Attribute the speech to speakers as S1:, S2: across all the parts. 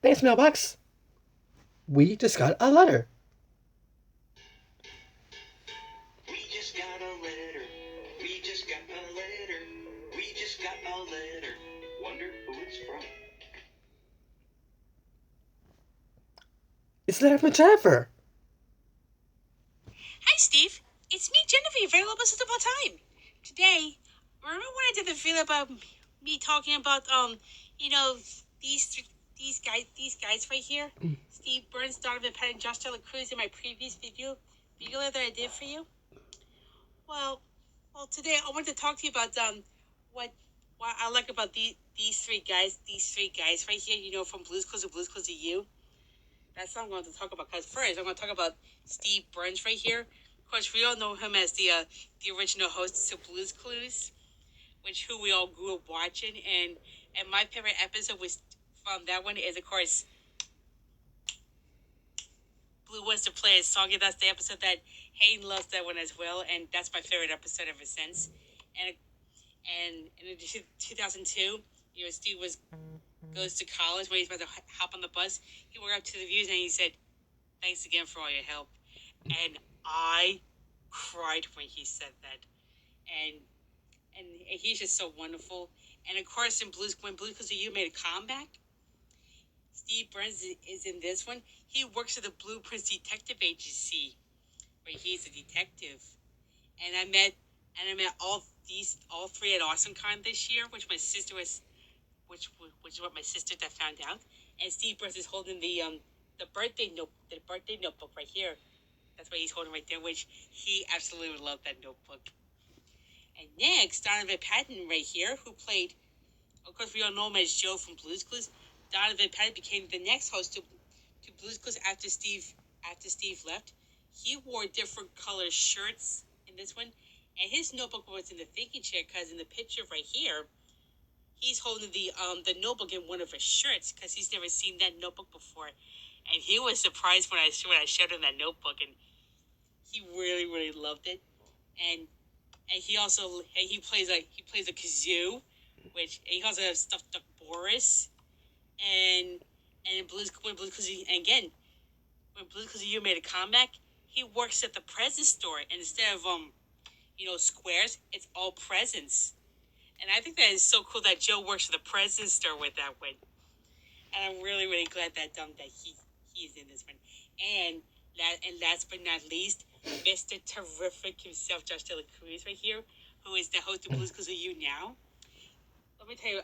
S1: Thanks, mailbox. We just got a letter.
S2: We just got a letter. We just got a letter. We just got a letter. Wonder who it's from.
S1: It's a letter from Jennifer.
S3: Hi, Steve. It's me, Genevieve, available at all time. Today, remember when I did the video about me talking about these guys right here, Steve Burns, Donovan Patton, Josh Dela Cruz in my previous video that I did for you? Well, today I want to talk to you about what I like about these three guys right here, from Blues Clues to You. That's what I'm going to talk about. Because first, I'm going to talk about Steve Burns right here. Of course, we all know him as the original host of Blues Clues, who we all grew up watching. And my favorite episode was from that one is, of course, Blue wants to play a song. And that's the episode that Hayden loves that one as well. And that's my favorite episode ever since. And in 2002, Steve goes to college when he's about to hop on the bus. He went up to the views and he said, "Thanks again for all your help." And I cried when he said that. And he's just so wonderful. And of course, when Blues Clues You made a comeback, Steve Burns is in this one. He works at the Blueprints Detective Agency, where he's a detective. And I met all three at AwesomeCon this year, which is what my sister that found out. And Steve Burns is holding the birthday notebook right here. That's what he's holding right there, which he absolutely would love that notebook. And next, Donovan Patton right here, who played, of course, we all know him as Joe from Blues Clues. Donovan Patton became the next host to Blues Clues after Steve left. He wore different color shirts in this one, and his notebook was in the thinking chair because in the picture right here, he's holding the notebook in one of his shirts because he's never seen that notebook before, and he was surprised when I showed him that notebook, and he really really loved it, and he plays a kazoo, which he also has stuffed duck Boris, and in Blues Clues You made a comeback, he works at the present store, and instead of squares, it's all presents. And I think that is so cool that Joe works at the present store with that one. And I'm really, really glad that he's in this one. And last but not least, Mr. Terrific himself, Josh Dela Cruz right here, who is the host of Blues Clues You now. Let me tell you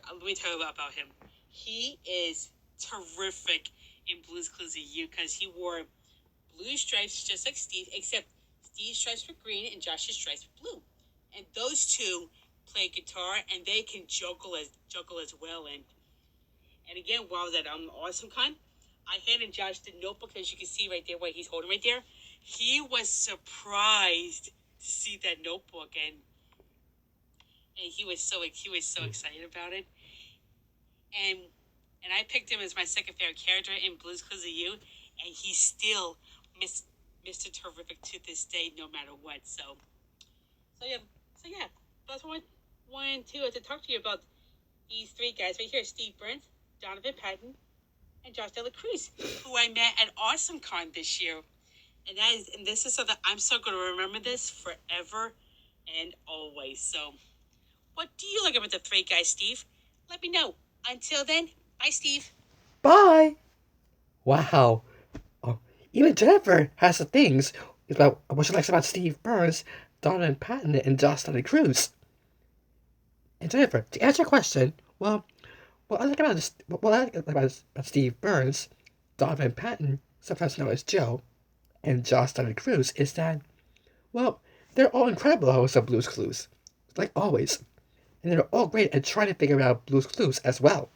S3: about him. He is terrific in Blues Clues You because he wore blue stripes just like Steve, except Steve's stripes were green and Josh's stripes were blue. And those two play guitar and they can juggle as well. And again, while I was at AwesomeCon, I handed Josh the notebook, as you can see right there, what he's holding right there. He was surprised to see that notebook, and he was so excited about it. And I picked him as my second favorite character in Blues Clues You, and he's still Mr. Terrific to this day, no matter what. So yeah, that's what I wanted to talk to you about these three guys right here: Steve Burns, Donovan Patton, and Josh Dela Cruz, who I met at AwesomeCon this year. And this is something I'm so going to remember this forever and always. So, what do you like about the three guys, Steve? Let me know. Until then, bye, Steve.
S1: Bye. Wow. Oh, even Jennifer has the things about what she likes about Steve Burns, Donovan Patton, and Josh Dela Cruz. And Jennifer, to answer your question, what I like about Steve Burns, Donovan Patton, sometimes known as Joe, and Josh Dela Cruz is that, they're all incredible hosts of Blues Clues, like always. And they're all great at trying to figure out Blues Clues as well.